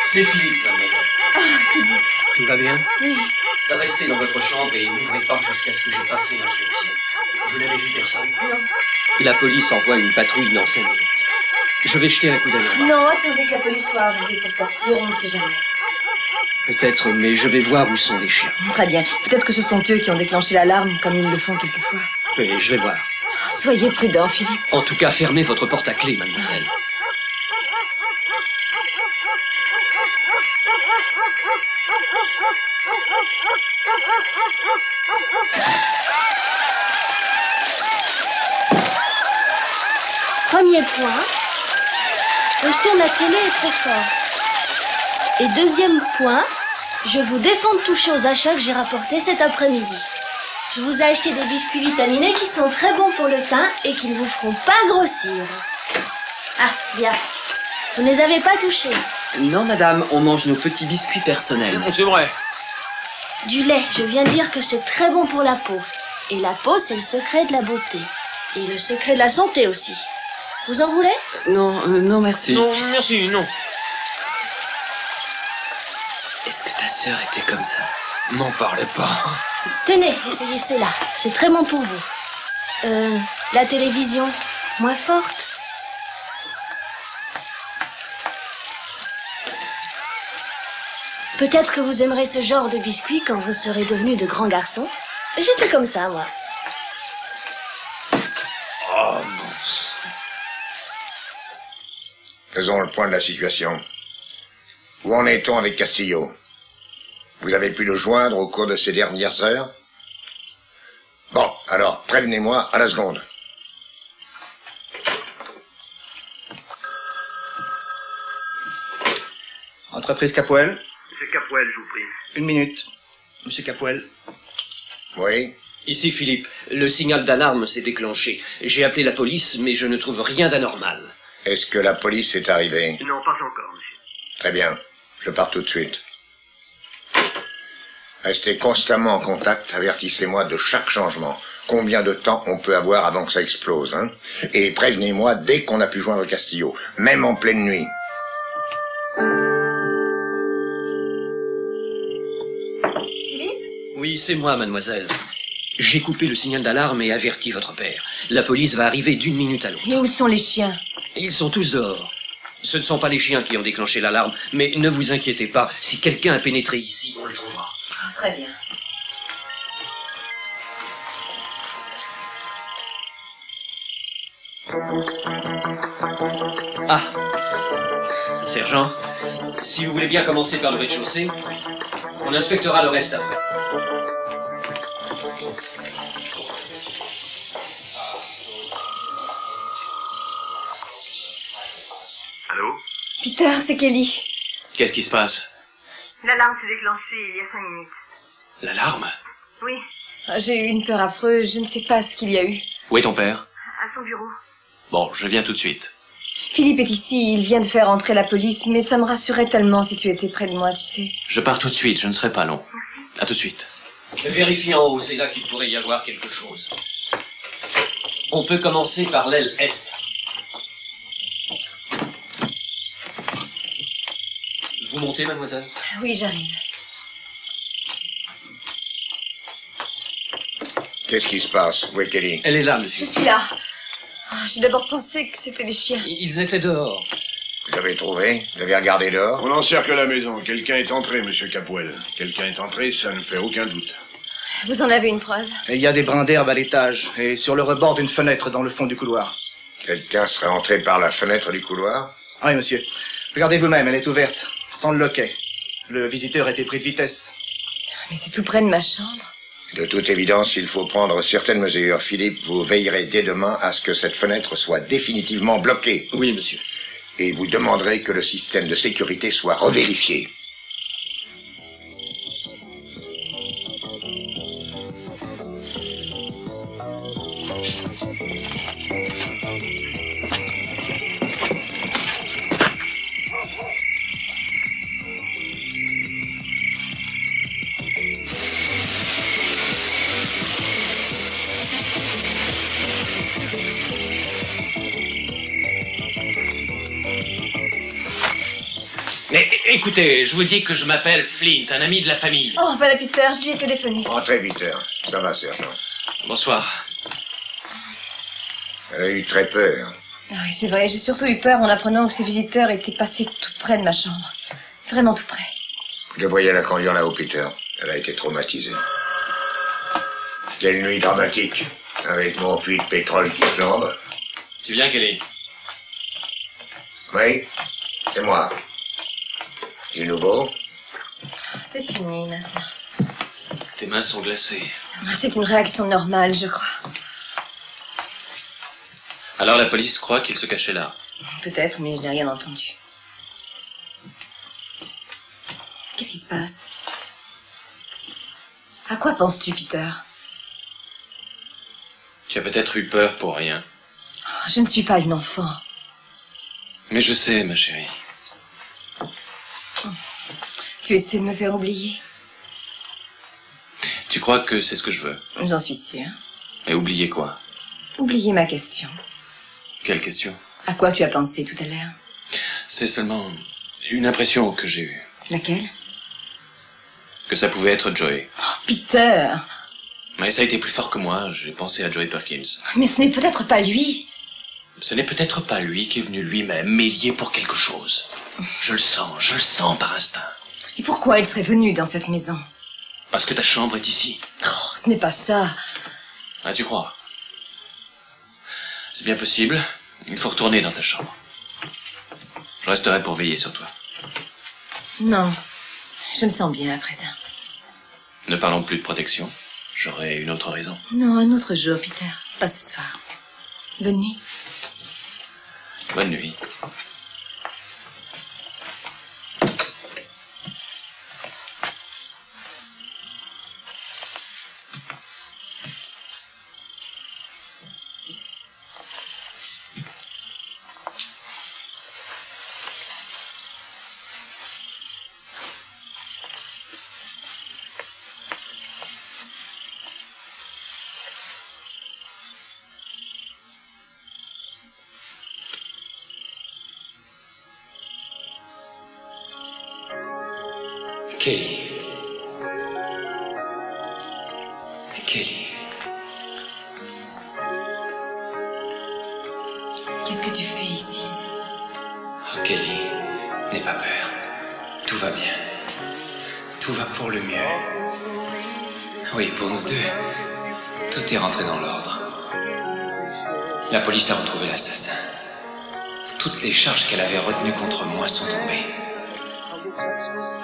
C'est Philippe, mademoiselle. Ah, Philippe. Tout va bien? Oui. Restez dans votre chambre et n'ouvrez pas jusqu'à ce que j'ai passé l'inspection. Vous n'avez vu personne? Non. La police envoie une patrouille dans 5 minutes. Je vais jeter un coup d'œil. Non, attendez que la police soit arrivée pour sortir, on ne sait jamais. Peut-être, mais je vais voir où sont les chiens. Très bien. Peut-être que ce sont eux qui ont déclenché l'alarme, comme ils le font quelquefois. Oui, je vais voir. Soyez prudent, Philippe. En tout cas, fermez votre porte à clé, mademoiselle. Premier point, le son de la télé est trop fort. Et deuxième point, je vous défends de toucher aux achats que j'ai rapportés cet après-midi. Je vous ai acheté des biscuits vitaminés qui sont très bons pour le teint et qui ne vous feront pas grossir. Ah, bien. Vous ne les avez pas touchés. Non, madame, on mange nos petits biscuits personnels. C'est vrai. Du lait, je viens de dire que c'est très bon pour la peau. Et la peau, c'est le secret de la beauté. Et le secret de la santé aussi. Vous en voulez? Non, merci. Non, merci, non. Est-ce que ta sœur était comme ça? N'en parlez pas. Tenez, essayez cela. C'est très bon pour vous. La télévision, moins forte. Peut-être que vous aimerez ce genre de biscuits quand vous serez devenus de grands garçons. J'étais comme ça, moi. Oh, mon sang. Faisons le point de la situation. Où en est-on avec Castillo? Vous avez pu le joindre au cours de ces dernières heures? Bon, alors, prévenez-moi à la seconde. Entreprise Capoel. Monsieur Capoel, je vous prie. 1 minute. Monsieur Capoel. Oui? Ici, Philippe. Le signal d'alarme s'est déclenché. J'ai appelé la police, mais je ne trouve rien d'anormal. Est-ce que la police est arrivée? Non, pas encore, monsieur. Très bien. Je pars tout de suite. Restez constamment en contact, avertissez-moi de chaque changement. Combien de temps on peut avoir avant que ça explose, hein? Et prévenez-moi dès qu'on a pu joindre Castillo, même en pleine nuit. Philippe? Oui, c'est moi, mademoiselle. J'ai coupé le signal d'alarme et averti votre père. La police va arriver d'une minute à l'autre. Et où sont les chiens? Ils sont tous dehors. Ce ne sont pas les chiens qui ont déclenché l'alarme, mais ne vous inquiétez pas, si quelqu'un a pénétré ici, on le trouvera. Ah, très bien. Ah, sergent, si vous voulez bien commencer par le rez-de-chaussée, on inspectera le reste après. Allô? Peter, c'est Kelly. Qu'est-ce qui se passe? L'alarme s'est déclenchée il y a 5 minutes. L'alarme? Oui, Ah, j'ai eu une peur affreuse, je ne sais pas ce qu'il y a eu. Où est ton père? à son bureau. Bon, je viens tout de suite. Philippe est ici, il vient de faire entrer la police, mais ça me rassurait tellement si tu étais près de moi, tu sais. Je pars tout de suite, je ne serai pas long. À tout de suite. Vérifiez en haut, c'est là qu'il pourrait y avoir quelque chose. On peut commencer par l'aile est. Vous montez, mademoiselle? Oui, j'arrive. Qu'est-ce qui se passe? Où est Kelly? Elle est là, Je monsieur. suis là. Ah, j'ai d'abord pensé que c'était les chiens. Ils étaient dehors. Vous avez trouvé? Vous avez regardé dehors? On encercle la maison. Quelqu'un est entré, monsieur Capoel. Quelqu'un est entré, ça ne fait aucun doute. Vous en avez une preuve? Il y a des brins d'herbe à l'étage et sur le rebord d'une fenêtre dans le fond du couloir. Quelqu'un serait entré par la fenêtre du couloir? Oui, monsieur. Regardez vous-même, elle est ouverte, sans le loquet. Le visiteur était pris de vitesse. Mais c'est tout près de ma chambre. De toute évidence, il faut prendre certaines mesures. Philippe, vous veillerez dès demain à ce que cette fenêtre soit définitivement bloquée. Oui, monsieur. Et vous demanderez que le système de sécurité soit revérifié. Écoutez, je vous dis que je m'appelle Flint, un ami de la famille. Oh, voilà Peter, je lui ai téléphoné. Entrez, Peter. Ça va, sergent. Bonsoir. Elle a eu très peur. Ah oui, c'est vrai, j'ai surtout eu peur en apprenant que ces visiteurs étaient passés tout près de ma chambre. Vraiment tout près. Je le voyais à la candure là-haut, Peter. Elle a été traumatisée. Quelle nuit dramatique, avec mon puits de pétrole qui flambe. Tu viens, Kelly? Oui, c'est moi. Du nouveau? C'est fini maintenant. Tes mains sont glacées. C'est une réaction normale, je crois. Alors la police croit qu'il se cachait là. Peut-être, mais je n'ai rien entendu. Qu'est-ce qui se passe? À quoi penses-tu, Peter? Tu as peut-être eu peur pour rien. Oh, je ne suis pas une enfant. Mais je sais, ma chérie. Tu essaies de me faire oublier? Tu crois que c'est ce que je veux? J'en suis sûre. Et oublier quoi? Oublier ma question. Quelle question? À quoi tu as pensé tout à l'heure? C'est seulement une impression que j'ai eue. Laquelle? Que ça pouvait être Joey. Oh, Peter! Mais ça a été plus fort que moi, j'ai pensé à Joey Perkins. Mais ce n'est peut-être pas lui. Ce n'est peut-être pas lui qui est venu lui-même, mais il y est pour quelque chose. Je le sens par instinct. Et pourquoi il serait venu dans cette maison? Parce que ta chambre est ici. Oh, ce n'est pas ça. Ah, tu crois? C'est bien possible. Il faut retourner dans ta chambre. Je resterai pour veiller sur toi. Non, je me sens bien à présent. Ne parlons plus de protection. J'aurai une autre raison. Non, un autre jour, Peter. Pas ce soir. Bonne nuit. Bonne nuit. Kelly. Kelly. Qu'est-ce que tu fais ici? Oh, Kelly, n'aie pas peur. Tout va bien. Tout va pour le mieux. Oui, pour nous deux, tout est rentré dans l'ordre. La police a retrouvé l'assassin. Toutes les charges qu'elle avait retenues contre moi sont tombées.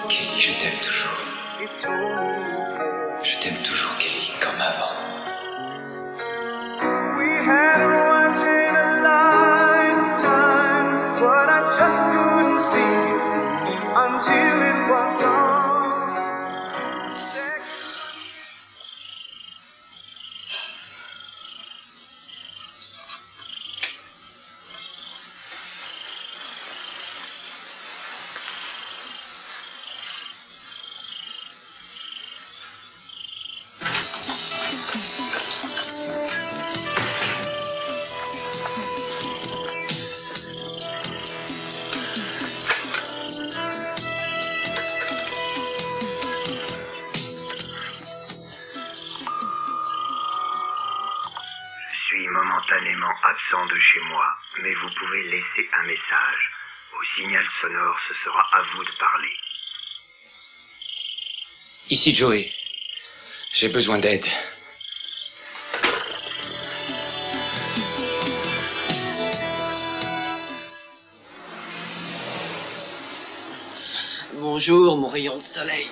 Kelly, je t'aime toujours. Je t'aime toujours, Kelly, comme avant. Momentanément absent de chez moi, mais vous pouvez laisser un message. Au signal sonore, ce sera à vous de parler. Ici Joey. J'ai besoin d'aide. Bonjour, mon rayon de soleil.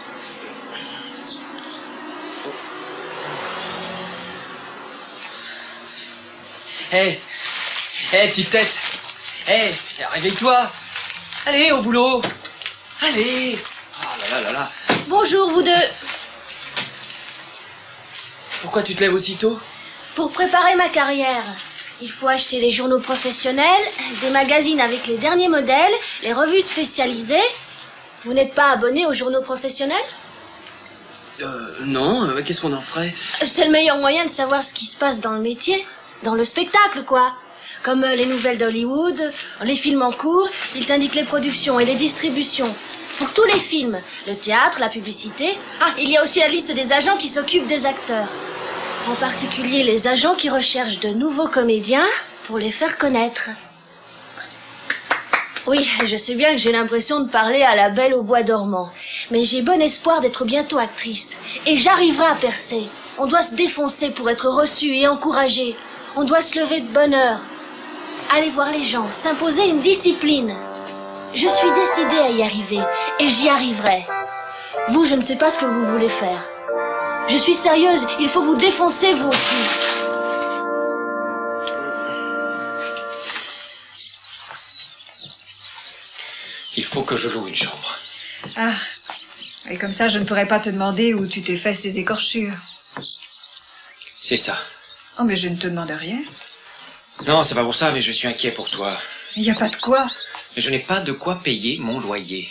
Hé, petite tête. Hé, réveille-toi. Allez, au boulot. Allez. Oh là là là là. Bonjour, vous deux. Pourquoi tu te lèves aussitôt? Pour préparer ma carrière, il faut acheter les journaux professionnels, des magazines avec les derniers modèles, les revues spécialisées. Vous n'êtes pas abonné aux journaux professionnels? Non, qu'est-ce qu'on en ferait? C'est le meilleur moyen de savoir ce qui se passe dans le métier. Dans le spectacle, quoi. Comme les nouvelles d'Hollywood, les films en cours, ils t'indiquent les productions et les distributions. Pour tous les films, le théâtre, la publicité. Ah, il y a aussi la liste des agents qui s'occupent des acteurs. En particulier les agents qui recherchent de nouveaux comédiens pour les faire connaître. Oui, je sais bien que j'ai l'impression de parler à la Belle au bois dormant. Mais j'ai bon espoir d'être bientôt actrice. Et j'arriverai à percer. On doit se défoncer pour être reçu et encouragé. On doit se lever de bonne heure. Aller voir les gens, s'imposer une discipline. Je suis décidée à y arriver. Et j'y arriverai. Vous, je ne sais pas ce que vous voulez faire. Je suis sérieuse, il faut vous défoncer vous aussi. Il faut que je loue une chambre. Ah, et comme ça, je ne pourrais pas te demander où tu t'es fait ces écorchures. C'est ça. Oh, mais je ne te demande rien. Non, c'est pas pour ça, mais je suis inquiet pour toi. Il n'y a pas de quoi. Mais je n'ai pas de quoi payer mon loyer.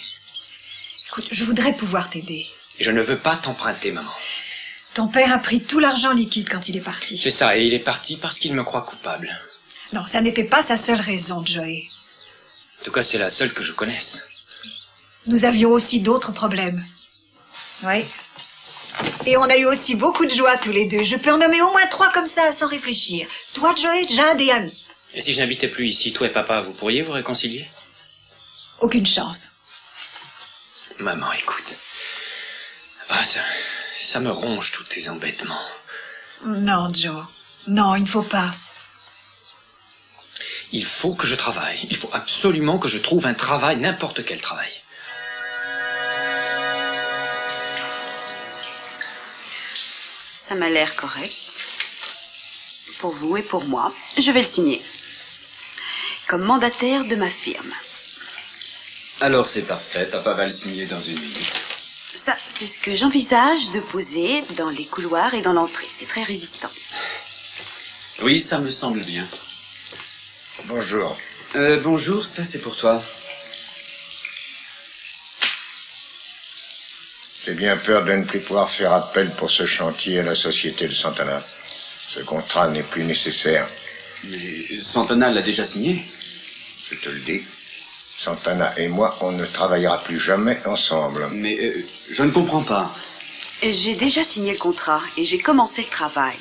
Écoute, je voudrais pouvoir t'aider. Et je ne veux pas t'emprunter, maman. Ton père a pris tout l'argent liquide quand il est parti. C'est ça, et il est parti parce qu'il me croit coupable. Non, ça n'était pas sa seule raison, Joey. En tout cas, c'est la seule que je connaisse. Nous avions aussi d'autres problèmes. Oui. Et on a eu aussi beaucoup de joie tous les deux. Je peux en nommer au moins 3 comme ça, sans réfléchir. Toi, Joey, Jade et Amy. Et si je n'habitais plus ici, toi et papa, vous pourriez vous réconcilier? Aucune chance. Maman, écoute. Ah, ça me ronge, tous tes embêtements. Non, Joe. Non, il ne faut pas. Il faut que je travaille. Il faut absolument que je trouve un travail, n'importe quel travail. Ça m'a l'air correct. Pour vous et pour moi, je vais le signer. Comme mandataire de ma firme. Alors c'est parfait, papa va le signer dans une minute. Ça, c'est ce que j'envisage de poser dans les couloirs et dans l'entrée. C'est très résistant. Oui, ça me semble bien. Bonjour. Bonjour, ça c'est pour toi. J'ai bien peur de ne plus pouvoir faire appel pour ce chantier à la société de Santana. Ce contrat n'est plus nécessaire. Mais Santana l'a déjà signé. Je te le dis. Santana et moi, on ne travaillera plus jamais ensemble. Mais je ne comprends pas. J'ai déjà signé le contrat et j'ai commencé le travail.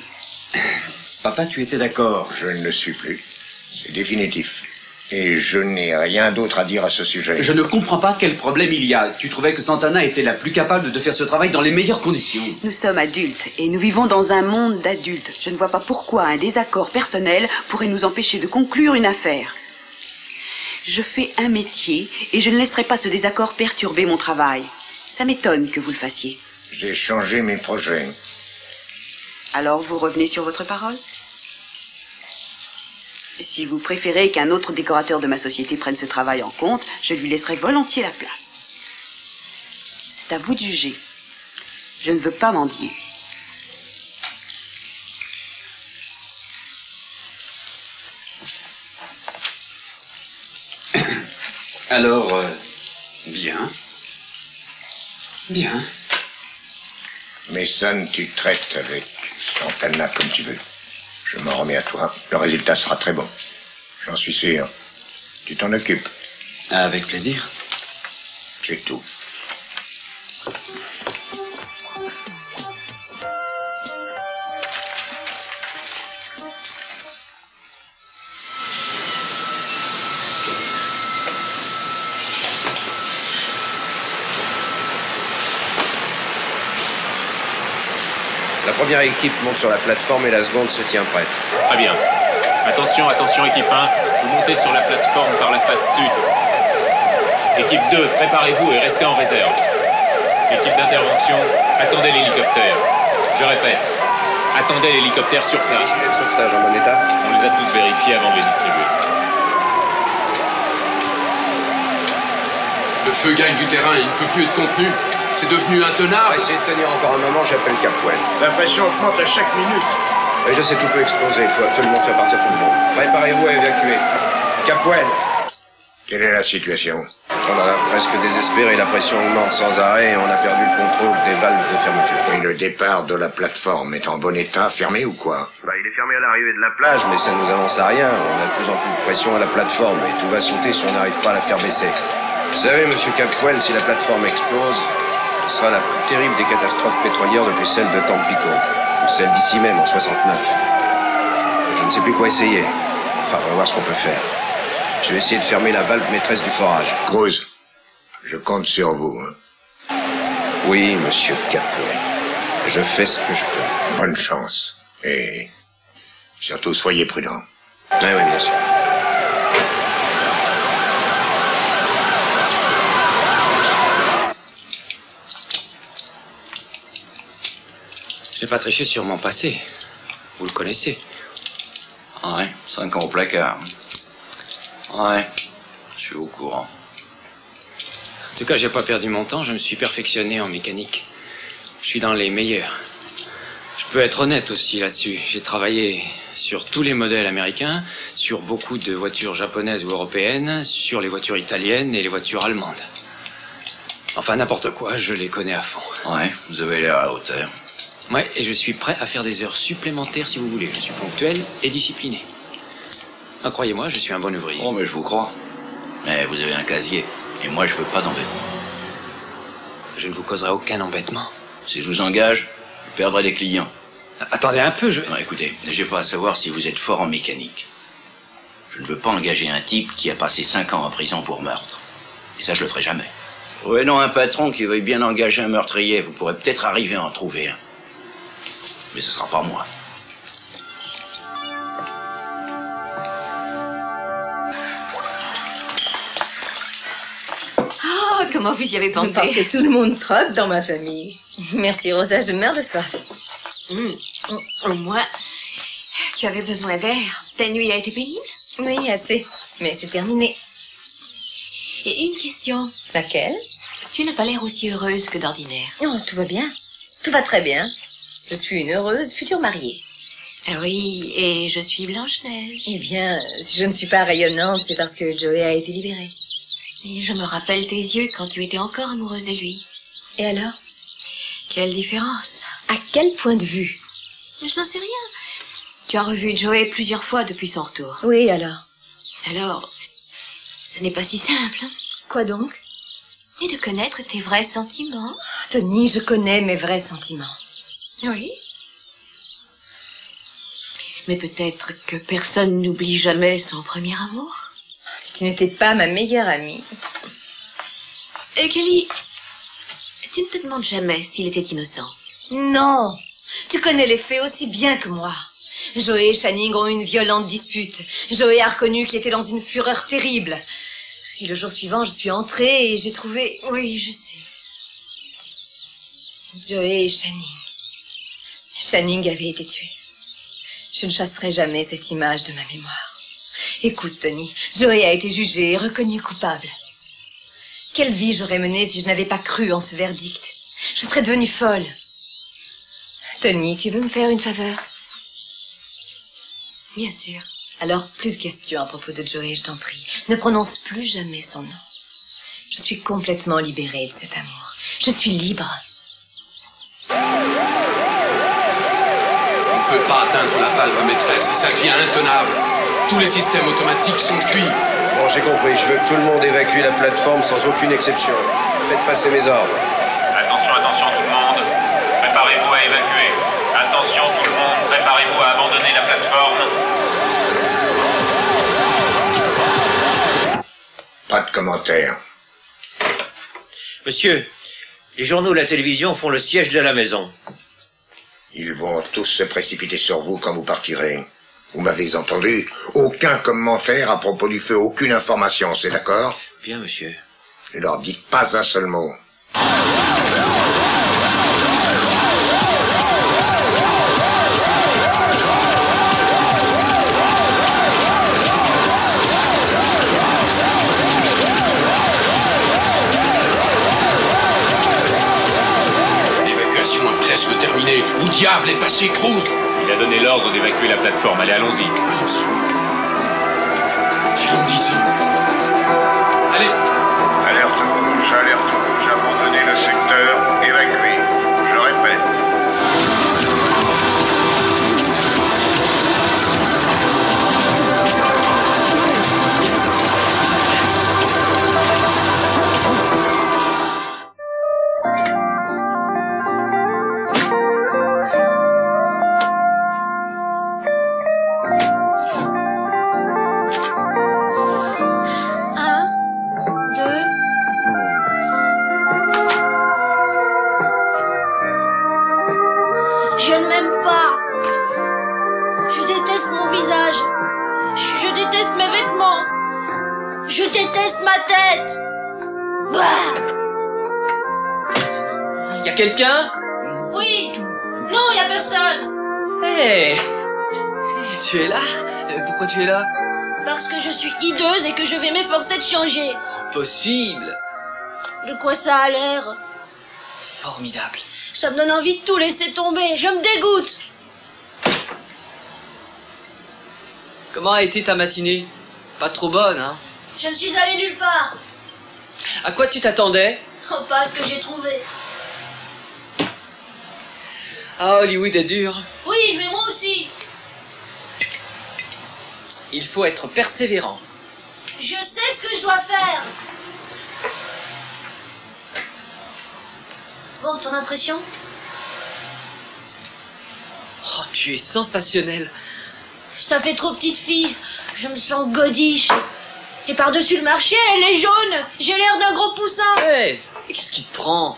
Papa, tu étais d'accord. Je ne le suis plus. C'est définitif. Et je n'ai rien d'autre à dire à ce sujet. Je ne comprends pas quel problème il y a. Tu trouvais que Santana était la plus capable de faire ce travail dans les meilleures conditions. Nous sommes adultes et nous vivons dans un monde d'adultes. Je ne vois pas pourquoi un désaccord personnel pourrait nous empêcher de conclure une affaire. Je fais un métier et je ne laisserai pas ce désaccord perturber mon travail. Ça m'étonne que vous le fassiez. J'ai changé mes projets. Alors vous revenez sur votre parole ? Si vous préférez qu'un autre décorateur de ma société prenne ce travail en compte, je lui laisserai volontiers la place. C'est à vous de juger. Je ne veux pas mendier. Alors, bien. Bien. Mason, tu traites avec Santana comme tu veux. Je m'en remets à toi. Le résultat sera très bon. J'en suis sûr. Tu t'en occupes. Avec plaisir. C'est tout. La première équipe monte sur la plateforme et la seconde se tient prête. Très bien. Attention, attention, équipe 1. Vous montez sur la plateforme par la face sud. Équipe 2, préparez-vous et restez en réserve. Équipe d'intervention, attendez l'hélicoptère. Je répète, attendez l'hélicoptère sur place. Les filets de sauvetage en bon état? On les a tous vérifiés avant de les distribuer. Le feu gagne du terrain, il ne peut plus être contenu. C'est devenu intenable. Essayez de tenir encore un moment, j'appelle Capwell. La pression augmente à chaque minute. Oui, je sais, tout peut exploser. Il faut absolument faire partir tout le monde. Préparez-vous à évacuer. Capwell. Quelle est la situation? On a presque désespéré. La pression augmente sans arrêt et on a perdu le contrôle des valves de fermeture. Et le départ de la plateforme est en bon état, fermé ou quoi? Il est fermé à l'arrivée de la Plage, mais ça nous avance à rien. On a de plus en plus de pression à la plateforme et tout va sauter si on n'arrive pas à la faire baisser. Vous savez, monsieur Capwell, si la plateforme explose, ce sera la plus terrible des catastrophes pétrolières depuis celle de Tampico, ou celle d'ici même en 69. Je ne sais plus quoi essayer. Enfin, on va voir ce qu'on peut faire. Je vais essayer de fermer la valve maîtresse du forage. Cruz, je compte sur vous. Hein. Oui, monsieur Capwell. Je fais ce que je peux. Bonne chance. Et surtout, soyez prudents. Oui, bien sûr. Je n'ai pas triché sur mon passé. Vous le connaissez. Ouais, 5 ans au placard. Ouais, je suis au courant. En tout cas, j'ai pas perdu mon temps, je me suis perfectionné en mécanique. Je suis dans les meilleurs. Je peux être honnête aussi là-dessus. J'ai travaillé sur tous les modèles américains, sur beaucoup de voitures japonaises ou européennes, sur les voitures italiennes et les voitures allemandes. Enfin, n'importe quoi, je les connais à fond. Ouais, vous avez l'air à la hauteur. Ouais, et je suis prêt à faire des heures supplémentaires si vous voulez. Je suis ponctuel et discipliné. Ah, croyez-moi, je suis un bon ouvrier. Oh, mais je vous crois. Mais vous avez un casier. Et moi, je veux pas d'embêtement. Je ne vous causerai aucun embêtement. Si je vous engage, je perdrai des clients. Attendez un peu, Non, écoutez, j'ai pas à savoir si vous êtes fort en mécanique. Je ne veux pas engager un type qui a passé 5 ans en prison pour meurtre. Et ça, je le ferai jamais. Ouais, non, un patron qui veuille bien engager un meurtrier, vous pourrez peut-être arriver à en trouver un. Mais ce sera pas moi. Oh, comment vous y avez pensé? Parce que tout le monde trotte dans ma famille. Merci Rosa, je meurs de soif. Au moins, tu avais besoin d'air. Ta nuit a été pénible? Oui, assez. Mais c'est terminé. Et une question. Laquelle? Tu n'as pas l'air aussi heureuse que d'ordinaire. Oh, tout va bien. Tout va très bien. Je suis une heureuse future mariée. Ah oui, et je suis Blanche-Neige. Eh bien, si je ne suis pas rayonnante, c'est parce que Joey a été libéré. Et je me rappelle tes yeux quand tu étais encore amoureuse de lui. Et alors? Quelle différence? À quel point de vue? Je n'en sais rien. Tu as revu Joey plusieurs fois depuis son retour. Oui, alors? Alors, ce n'est pas si simple. Hein? Quoi donc? Et de connaître tes vrais sentiments. Tony, je connais mes vrais sentiments. Oui. Mais peut-être que personne n'oublie jamais son premier amour. Si tu n'étais pas ma meilleure amie. Et Kelly, tu ne te demandes jamais s'il était innocent. Non. Tu connais les faits aussi bien que moi. Joey et Channing ont eu une violente dispute. Joey a reconnu qu'il était dans une fureur terrible. Et le jour suivant, je suis entrée et j'ai trouvé... Oui, je sais. Joey et Channing. Channing avait été tué. Je ne chasserai jamais cette image de ma mémoire. Écoute, Tony, Joey a été jugé et reconnu coupable. Quelle vie j'aurais menée si je n'avais pas cru en ce verdict? Je serais devenue folle. Tony, tu veux me faire une faveur? Bien sûr. Alors, plus de questions à propos de Joey, je t'en prie. Ne prononce plus jamais son nom. Je suis complètement libérée de cet amour. Je suis libre. On ne peut pas atteindre la valve maîtresse, ça devient intenable. Tous les systèmes automatiques sont cuits. Bon, j'ai compris. Je veux que tout le monde évacue la plateforme sans aucune exception. Faites passer mes ordres. Attention, attention tout le monde. Préparez-vous à évacuer. Attention tout le monde, préparez-vous à abandonner la plateforme. Pas de commentaires. Monsieur, les journaux et la télévision font le siège de la maison. Ils vont tous se précipiter sur vous quand vous partirez. Vous m'avez entendu? Aucun commentaire à propos du feu, aucune information, c'est d'accord? Bien, monsieur. Ne leur dites pas un seul mot. L'évacuation est presque terminée. Où diable est passé Cruz? Il a donné l'ordre d'évacuer la plateforme. Allez, allons-y. Filons d'ici. Allez. Alerte rouge, abandonnez le secteur, évacuez. Je répète. Y a quelqu'un? Oui. Non, y a personne. Hé! Tu es là? Pourquoi tu es là? Parce que je suis hideuse et que je vais m'efforcer de changer. Possible. De quoi ça a l'air? Formidable. Ça me donne envie de tout laisser tomber. Je me dégoûte. Comment a été ta matinée? Pas trop bonne, hein? Je ne suis allée nulle part. À quoi tu t'attendais? Oh, pas à ce que j'ai trouvé. Ah, Hollywood est dur. Oui, mais moi aussi. Il faut être persévérant. Je sais ce que je dois faire. Bon, ton impression? Oh, tu es sensationnelle. Ça fait trop petite fille. Je me sens godiche. Et par-dessus le marché, elle est jaune. J'ai l'air d'un gros poussin. Hé, qu'est-ce qui te prend?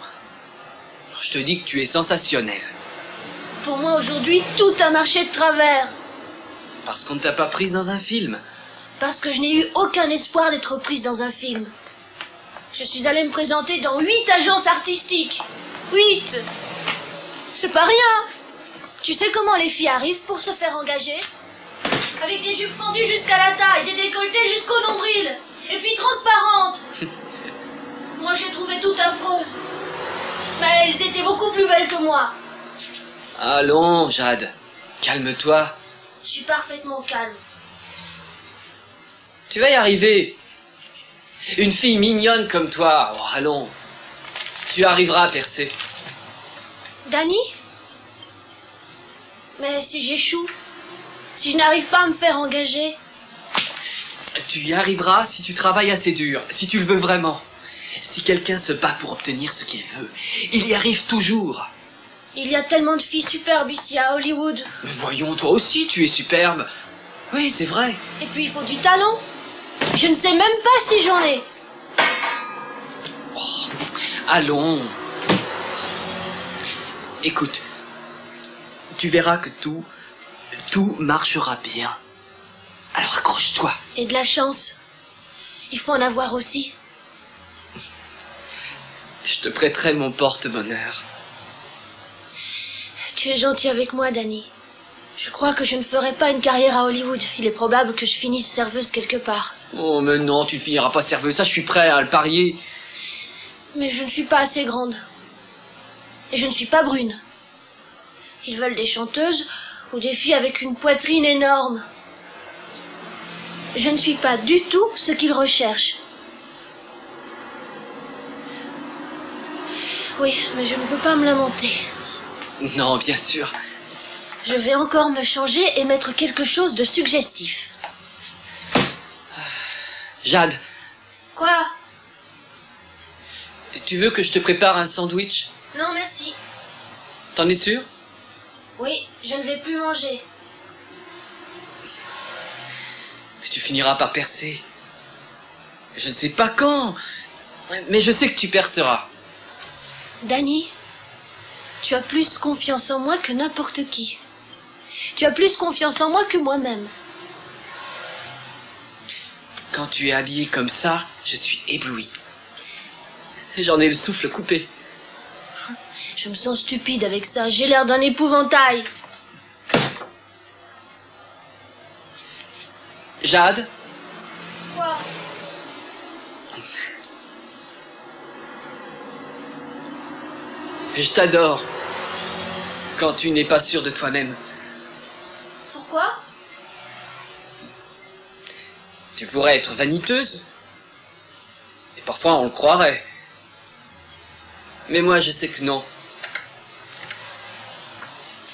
Je te dis que tu es sensationnelle. Pour moi, aujourd'hui, tout a marché de travers. Parce qu'on ne t'a pas prise dans un film. Parce que je n'ai eu aucun espoir d'être prise dans un film. Je suis allée me présenter dans 8 agences artistiques. 8. C'est pas rien. Tu sais comment les filles arrivent pour se faire engager? Avec des jupes fendues jusqu'à la taille, des décolletés jusqu'au nombril, et puis transparentes. Moi, j'ai trouvé tout affreuse. Mais elles étaient beaucoup plus belles que moi. Allons, Jade, calme-toi. Je suis parfaitement calme. Tu vas y arriver. Une fille mignonne comme toi, oh, allons. Tu arriveras à percer. Danny? Mais si j'échoue, si je n'arrive pas à me faire engager... Tu y arriveras si tu travailles assez dur, si tu le veux vraiment. Si quelqu'un se bat pour obtenir ce qu'il veut, il y arrive toujours. Il y a tellement de filles superbes ici à Hollywood. Mais voyons, toi aussi, tu es superbe. Oui, c'est vrai. Et puis il faut du talent. Je ne sais même pas si j'en ai. Oh, allons. Écoute, tu verras que tout marchera bien. Alors accroche-toi. Et de la chance. Il faut en avoir aussi. Je te prêterai mon porte-bonheur. Tu es gentil avec moi, Danny. Je crois que je ne ferai pas une carrière à Hollywood. Il est probable que je finisse serveuse quelque part. Oh, mais non, tu ne finiras pas serveuse. Ça, je suis prêt à le parier. Mais je ne suis pas assez grande. Et je ne suis pas brune. Ils veulent des chanteuses ou des filles avec une poitrine énorme. Je ne suis pas du tout ce qu'ils recherchent. Oui, mais je ne veux pas me lamenter. Non, bien sûr. Je vais encore me changer et mettre quelque chose de suggestif. Jade. Quoi? Tu veux que je te prépare un sandwich? Non, merci. T'en es sûr? Oui, je ne vais plus manger. Mais tu finiras par percer. Je ne sais pas quand, mais je sais que tu perceras. Danny, tu as plus confiance en moi que n'importe qui. Tu as plus confiance en moi que moi-même. Quand tu es habillée comme ça, je suis ébloui. J'en ai le souffle coupé. Je me sens stupide avec ça. J'ai l'air d'un épouvantail. Jade? Quoi? Je t'adore. Quand tu n'es pas sûre de toi-même. Pourquoi? Tu pourrais être vaniteuse. Et parfois on le croirait. Mais moi je sais que non.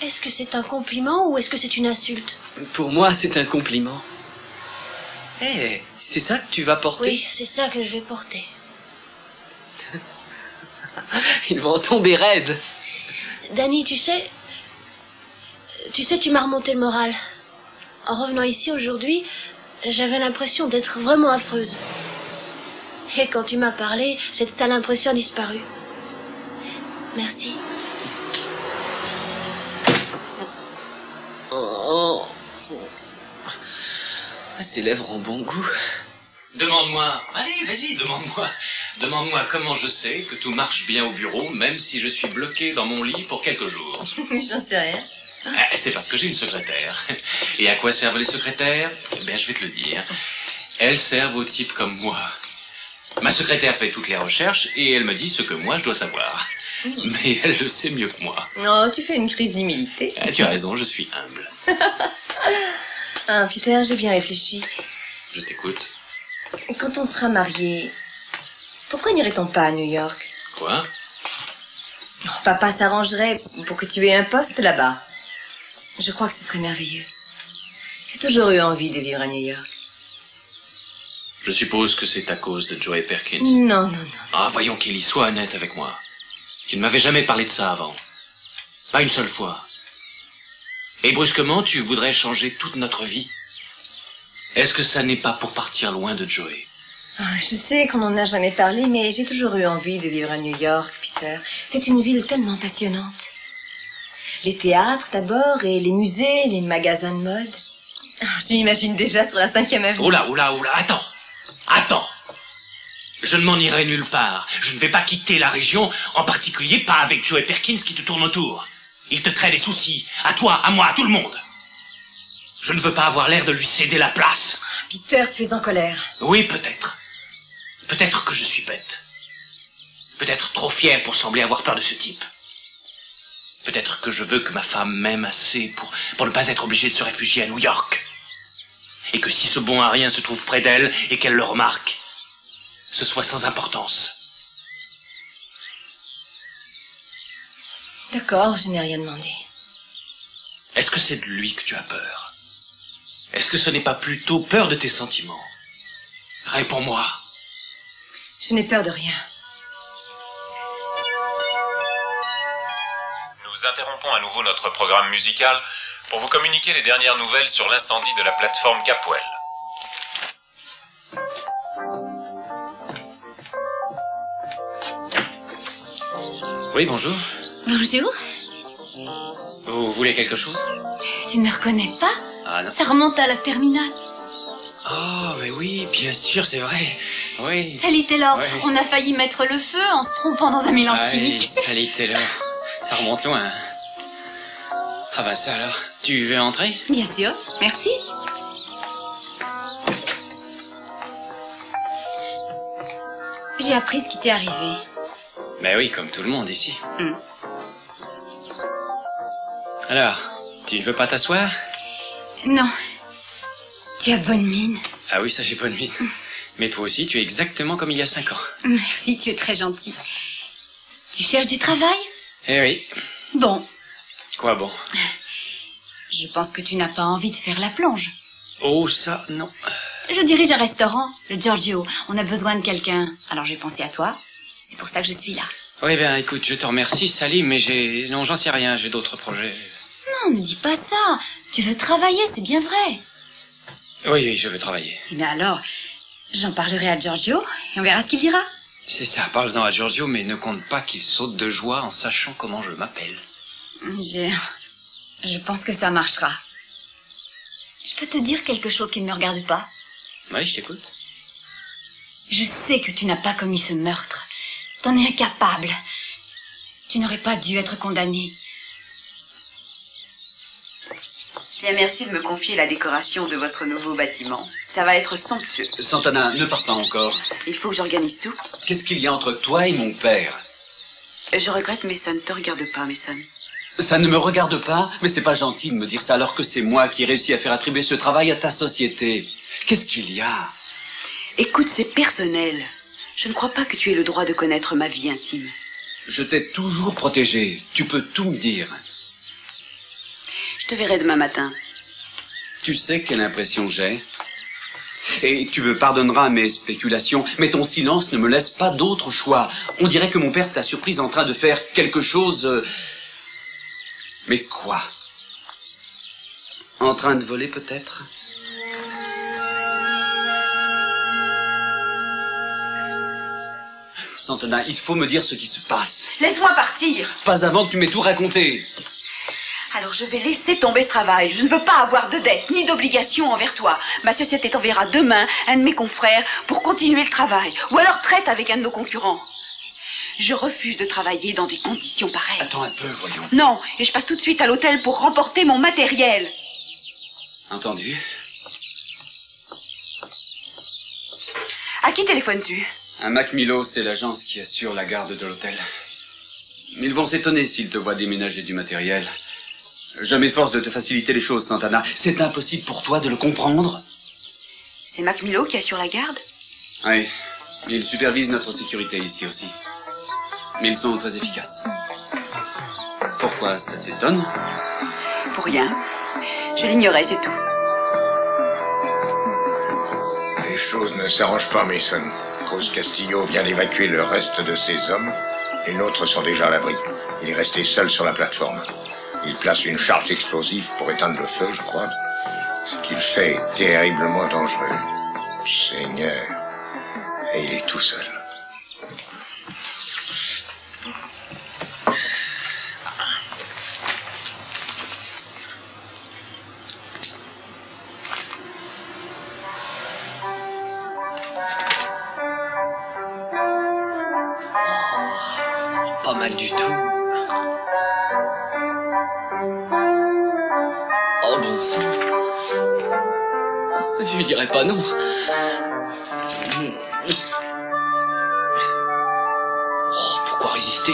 Est-ce que c'est un compliment ou est-ce que c'est une insulte? Pour moi c'est un compliment. Hé, c'est ça que tu vas porter? Oui, c'est ça que je vais porter. Ils vont tomber raides. Danny, tu sais, tu m'as remonté le moral. En revenant ici aujourd'hui, j'avais l'impression d'être vraiment affreuse. Et quand tu m'as parlé, cette sale impression a disparu. Merci. Oh. Ces lèvres ont bon goût. Demande-moi. Allez, vas-y, demande-moi. Demande-moi comment je sais que tout marche bien au bureau, même si je suis bloqué dans mon lit pour quelques jours. J'en sais rien. C'est parce que j'ai une secrétaire. Et à quoi servent les secrétaires? Eh bien, je vais te le dire. Elles servent aux types comme moi. Ma secrétaire fait toutes les recherches et elle me dit ce que moi je dois savoir. Mais elle le sait mieux que moi. Oh, tu fais une crise d'humilité. Tu as raison, je suis humble. Ah, Peter, j'ai bien réfléchi. Je t'écoute. Quand on sera mariés, pourquoi n'irait-on pas à New York? Quoi? Papa s'arrangerait pour que tu aies un poste là-bas. Je crois que ce serait merveilleux. J'ai toujours eu envie de vivre à New York. Je suppose que c'est à cause de Joey Perkins. Non, non, non. Ah, voyons, Kelly, sois honnête avec moi. Tu ne m'avais jamais parlé de ça avant. Pas une seule fois. Et brusquement, tu voudrais changer toute notre vie. Est-ce que ça n'est pas pour partir loin de Joey? Je sais qu'on n'en a jamais parlé, mais j'ai toujours eu envie de vivre à New York, Peter. C'est une ville tellement passionnante. Les théâtres d'abord, et les musées, les magasins de mode. Je m'imagine déjà sur la 5e avenue. Oula, attends. Attends. Je ne m'en irai nulle part. Je ne vais pas quitter la région, en particulier pas avec Joey Perkins qui te tourne autour. Il te crée des soucis. À toi, à moi, à tout le monde. Je ne veux pas avoir l'air de lui céder la place. Peter, tu es en colère. Oui, peut-être. Peut-être que je suis bête. Peut-être trop fier pour sembler avoir peur de ce type. Peut-être que je veux que ma femme m'aime assez pour ne pas être obligée de se réfugier à New York. Et que si ce bon à rien se trouve près d'elle et qu'elle le remarque, ce soit sans importance. D'accord, je n'ai rien demandé. Est-ce que c'est de lui que tu as peur? Est-ce que ce n'est pas plutôt peur de tes sentiments? Réponds-moi. Je n'ai peur de rien. Nous interrompons à nouveau notre programme musical pour vous communiquer les dernières nouvelles sur l'incendie de la plateforme Capwell. Oui, bonjour. Bonjour. Vous voulez quelque chose? Tu ne me reconnais pas? Ah non. Ça remonte à la terminale. Oh, mais oui, bien sûr, c'est vrai. Oui. Sally Taylor, Ouais. on a failli mettre le feu en se trompant dans un mélange chimique. Sally Taylor. Ça remonte loin. Ah ben ça alors. Tu veux entrer? Bien sûr, merci. J'ai appris ce qui t'est arrivé. Ben oui, comme tout le monde ici. Hmm. Alors, tu ne veux pas t'asseoir? Non. Tu as bonne mine. Ah oui, ça j'ai bonne mine. Mais toi aussi, tu es exactement comme il y a 5 ans. Merci, tu es très gentil. Tu cherches du travail? Eh oui. Bon, Quoi bon? je pense que tu n'as pas envie de faire la plonge. Oh, ça, non. Je dirige un restaurant, le Giorgio. On a besoin de quelqu'un. Alors j'ai pensé à toi. C'est pour ça que je suis là. Oui, ben écoute, je te remercie, Sally, mais non, j'en sais rien, j'ai d'autres projets. Non, ne dis pas ça. Tu veux travailler, c'est bien vrai. Oui, je veux travailler. Mais alors, j'en parlerai à Giorgio et on verra ce qu'il dira. C'est ça, parle-en à Giorgio, mais ne compte pas qu'il saute de joie en sachant comment je m'appelle. Je pense que ça marchera. Je peux te dire quelque chose qui ne me regarde pas? Oui, je t'écoute. Je sais que tu n'as pas commis ce meurtre. T'en es incapable. Tu n'aurais pas dû être condamné. Bien, merci de me confier la décoration de votre nouveau bâtiment. Ça va être somptueux. Santana, ne pars pas encore. Il faut que j'organise tout. Qu'est-ce qu'il y a entre toi et mon père? Je regrette, mais ça ne te regarde pas, Mason. Ça ne me regarde pas, mais c'est pas gentil de me dire ça alors que c'est moi qui ai réussi à faire attribuer ce travail à ta société. Qu'est-ce qu'il y a? Écoute, c'est personnel. Je ne crois pas que tu aies le droit de connaître ma vie intime. Je t'ai toujours protégé. Tu peux tout me dire. Je te verrai demain matin. Tu sais quelle impression j'ai? Et tu me pardonneras mes spéculations, mais ton silence ne me laisse pas d'autre choix. On dirait que mon père t'a surprise en train de faire quelque chose... Mais quoi? En train de voler, peut-être? Santana, il faut me dire ce qui se passe. Laisse-moi partir. Pas avant que tu m'aies tout raconté. Alors je vais laisser tomber ce travail. Je ne veux pas avoir de dettes ni d'obligations envers toi. Ma société t'enverra demain un de mes confrères pour continuer le travail. Ou alors traite avec un de nos concurrents. Je refuse de travailler dans des conditions pareilles. Attends un peu, voyons. Non, et je passe tout de suite à l'hôtel pour remporter mon matériel. Entendu. À qui téléphones-tu? Un Macmillan, c'est l'agence qui assure la garde de l'hôtel. Ils vont s'étonner s'ils te voient déménager du matériel. Je m'efforce de te faciliter les choses, Santana. C'est impossible pour toi de le comprendre? C'est Macmillan qui assure la garde? Oui. Ils supervisent notre sécurité ici aussi. Mais ils sont très efficaces. Pourquoi ça t'étonne? Pour rien. Je l'ignorais, c'est tout. Les choses ne s'arrangent pas, Mason. Cause Castillo vient d'évacuer le reste de ses hommes. Les nôtres sont déjà à l'abri. Il est resté seul sur la plateforme. Il place une charge explosive pour éteindre le feu, je crois. Ce qu'il fait est terriblement dangereux. Seigneur. Et il est tout seul. Pas mal du tout. Oh bon sang. Je dirais pas non. Oh, pourquoi résister?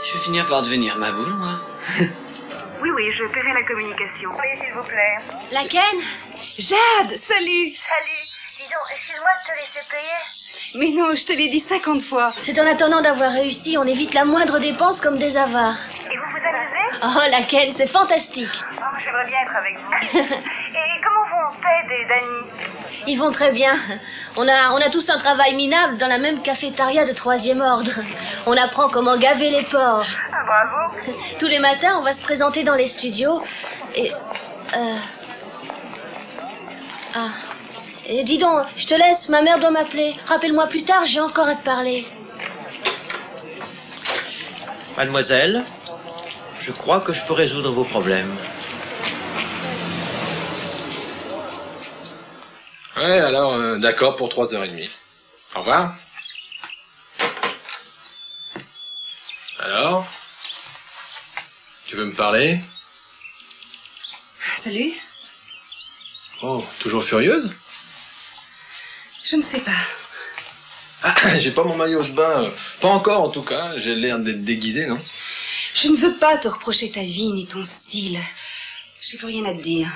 Je vais finir par devenir ma boule, moi. Oui, oui, je paierai la communication. Oui, s'il vous plaît. La Ken? Jade, salut. Salut. Dis donc, excuse-moi de te laisser payer. Mais non, je te l'ai dit 50 fois. C'est en attendant d'avoir réussi, on évite la moindre dépense comme des avares. Et vous vous amusez? Oh, la Ken, c'est fantastique. Oh, j'aimerais bien être avec vous. Et comment vont Ted et Danny? Ils vont très bien. On a tous un travail minable dans la même cafétéria de 3e ordre. On apprend comment gaver les porcs. Ah, bravo. Tous les matins, on va se présenter dans les studios. Et... Ah... Et dis donc, je te laisse, ma mère doit m'appeler. Rappelle-moi plus tard, j'ai encore à te parler. Mademoiselle, je crois que je peux résoudre vos problèmes. Ouais, alors, d'accord pour 3h30. Au revoir. Alors? Tu veux me parler? Salut. Oh, toujours furieuse? Je ne sais pas. Ah, j'ai pas mon maillot de bain. Pas encore, en tout cas. J'ai l'air d'être déguisé, non? Je ne veux pas te reprocher ta vie ni ton style. J'ai plus rien à te dire.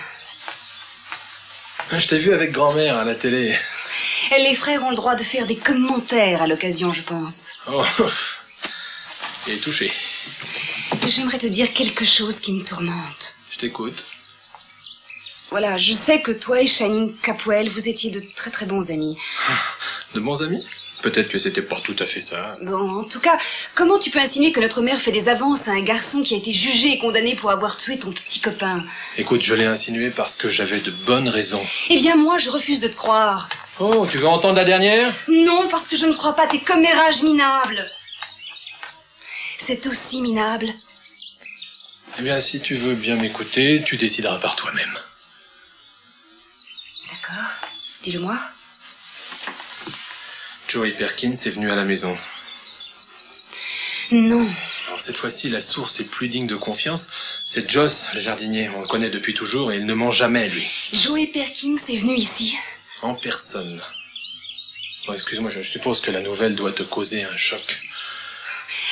Je t'ai vu avec grand-mère à la télé. Et les frères ont le droit de faire des commentaires à l'occasion, je pense. Oh, il est touché. J'aimerais te dire quelque chose qui me tourmente. Je t'écoute. Voilà, je sais que toi et Channing Capwell, vous étiez de très très bons amis. De bons amis? Peut-être que c'était pas tout à fait ça. Bon, en tout cas, comment tu peux insinuer que notre mère fait des avances à un garçon qui a été jugé et condamné pour avoir tué ton petit copain? Écoute, je l'ai insinué parce que j'avais de bonnes raisons. Eh bien, moi, je refuse de te croire. Oh, tu veux entendre la dernière? Non, parce que je ne crois pas tes commérages minables. C'est aussi minable. Eh bien, si tu veux bien m'écouter, tu décideras par toi-même. D'accord. Dis-le-moi. Joey Perkins est venu à la maison. Non. Alors, cette fois-ci, la source est plus digne de confiance. C'est Joss, le jardinier. On le connaît depuis toujours et il ne ment jamais, lui. Joey Perkins est venu ici. En personne. Bon, excuse-moi, je suppose que la nouvelle doit te causer un choc.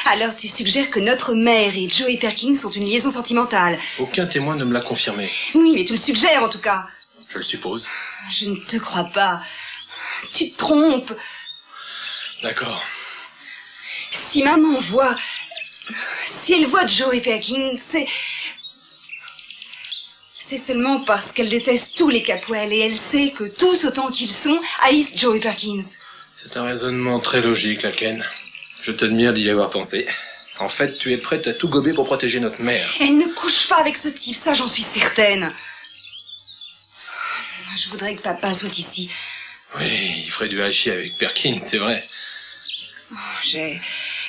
Alors tu suggères que notre mère et Joey Perkins ont une liaison sentimentale. Aucun témoin ne me l'a confirmé. Oui, mais tu le suggères en tout cas. Je le suppose. Je ne te crois pas. Tu te trompes. D'accord. Si maman voit... Si elle voit Joey Perkins, c'est seulement parce qu'elle déteste tous les Capwell et elle sait que tous autant qu'ils sont haïssent Joey Perkins. C'est un raisonnement très logique, la Ken. Je t'admire d'y avoir pensé. En fait, tu es prête à tout gober pour protéger notre mère. Elle ne couche pas avec ce type, ça j'en suis certaine. Je voudrais que papa soit ici. Oui, il ferait du hachis avec Perkins, c'est vrai.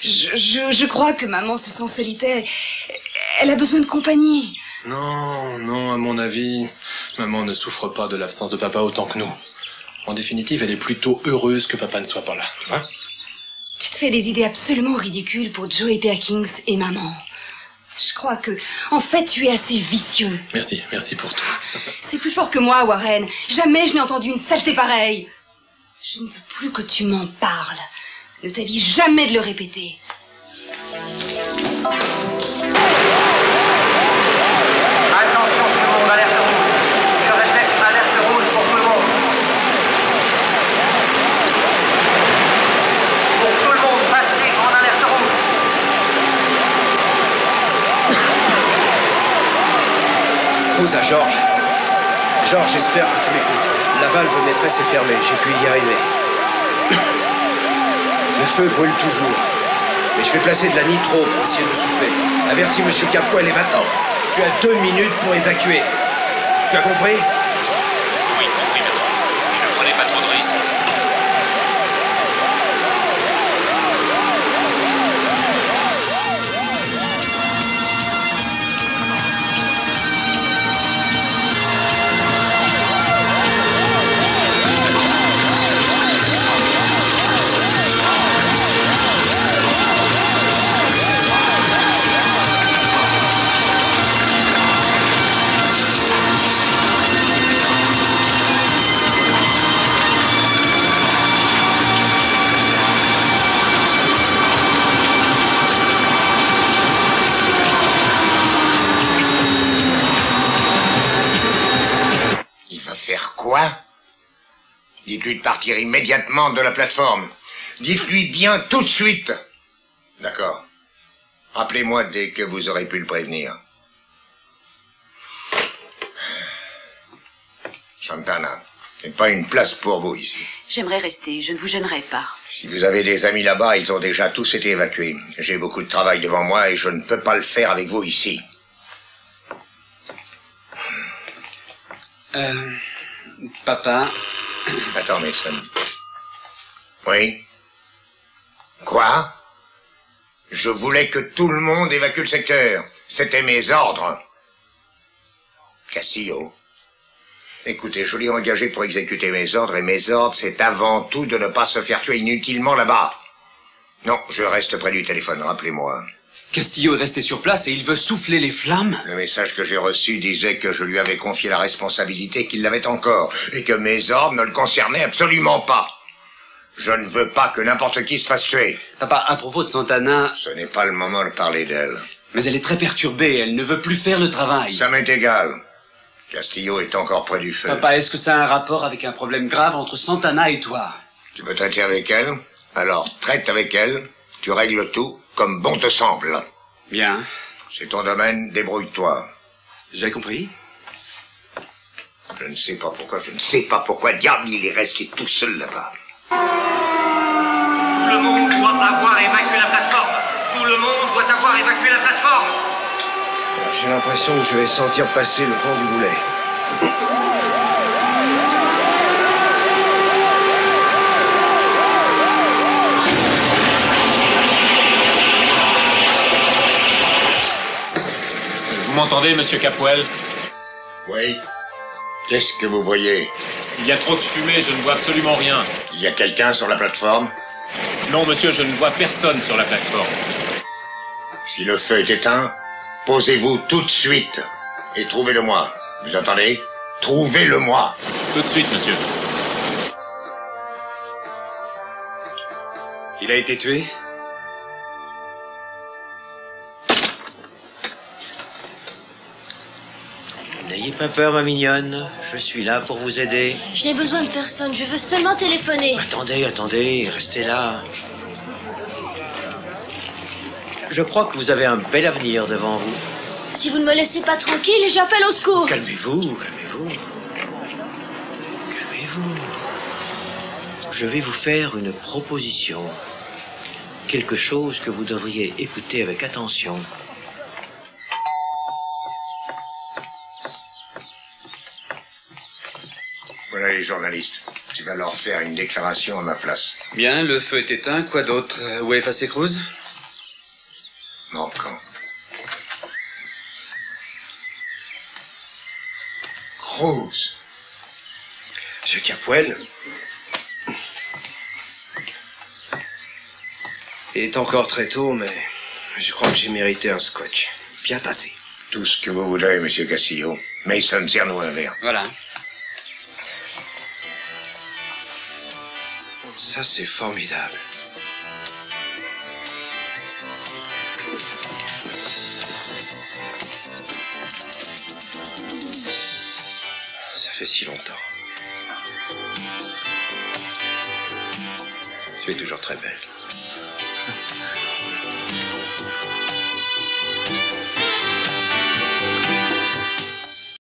Je crois que maman se sent solitaire. Elle a besoin de compagnie. Non, non, à mon avis, maman ne souffre pas de l'absence de papa autant que nous. En définitive, elle est plutôt heureuse que papa ne soit pas là, tu vois? Tu te fais des idées absolument ridicules pour Joey Perkins et maman. Je crois que, en fait, tu es assez vicieux. Merci, merci pour tout. C'est plus fort que moi, Warren. Jamais je n'ai entendu une saleté pareille. Je ne veux plus que tu m'en parles. Ne t'avis jamais de le répéter. Attention tout le monde, alerte rouge. Je répète, alerte rouge pour tout le monde. Pour tout le monde, passez en alerte rouge. Cruz à Georges. Georges, j'espère que tu m'écoutes. La valve maîtresse est fermée, j'ai pu y arriver. Le feu brûle toujours. Mais je vais placer de la nitro pour essayer de souffler. Avertis Monsieur Capwell et va-t'en. Tu as 2 minutes pour évacuer. Tu as compris? Oui, compris, maître. Et ne prenez pas trop de risques. Faire quoi? Dites-lui de partir immédiatement de la plateforme. Dites-lui bien tout de suite. D'accord. Rappelez-moi dès que vous aurez pu le prévenir. Santana, c'est pas une place pour vous ici. J'aimerais rester, je ne vous gênerai pas. Si vous avez des amis là-bas, ils ont déjà tous été évacués. J'ai beaucoup de travail devant moi et je ne peux pas le faire avec vous ici. Papa. Attends, Mason. Oui? Quoi? Je voulais que tout le monde évacue le secteur. C'était mes ordres. Castillo. Écoutez, je l'ai engagé pour exécuter mes ordres, et mes ordres, c'est avant tout de ne pas se faire tuer inutilement là-bas. Non, je reste près du téléphone, rappelez-moi. Castillo est resté sur place et il veut souffler les flammes? Le message que j'ai reçu disait que je lui avais confié la responsabilité, qu'il l'avait encore, et que mes ordres ne le concernaient absolument pas. Je ne veux pas que n'importe qui se fasse tuer. Papa, à propos de Santana... Ce n'est pas le moment de parler d'elle. Mais elle est très perturbée, elle ne veut plus faire le travail. Ça m'est égal. Castillo est encore près du feu. Papa, est-ce que ça a un rapport avec un problème grave entre Santana et toi? Tu veux traiter avec elle? Alors traite avec elle, tu règles tout comme bon te semble. Bien. C'est ton domaine, débrouille-toi. J'ai compris. Je ne sais pas pourquoi, diable, il est resté tout seul là-bas. Tout le monde doit avoir évacué la plateforme. Tout le monde doit avoir évacué la plateforme. J'ai l'impression que je vais sentir passer le vent du boulet. Vous m'entendez, monsieur Capwell? Oui. Qu'est-ce que vous voyez? Il y a trop de fumée, je ne vois absolument rien. Il y a quelqu'un sur la plateforme? Non, monsieur, je ne vois personne sur la plateforme. Si le feu est éteint, posez-vous tout de suite et trouvez-le-moi. Vous entendez? Trouvez-le-moi. Tout de suite, monsieur. Il a été tué? N'ayez pas peur, ma mignonne. Je suis là pour vous aider. Je n'ai besoin de personne, je veux seulement téléphoner. Attendez, restez là. Je crois que vous avez un bel avenir devant vous. Si vous ne me laissez pas tranquille, j'appelle au secours. Calmez-vous. Je vais vous faire une proposition. Quelque chose que vous devriez écouter avec attention. Voilà les journalistes. Tu vas leur faire une déclaration à ma place. Bien, le feu est éteint. Quoi d'autre? Où est passé Cruz? Rose. Monsieur Capwell, il est encore très tôt, mais je crois que j'ai mérité un scotch. Bien tassé. Tout ce que vous voulez, monsieur Castillo. Mason, serre-nous un verre. Voilà. Ça, c'est formidable. Ça fait si longtemps. Tu es toujours très belle.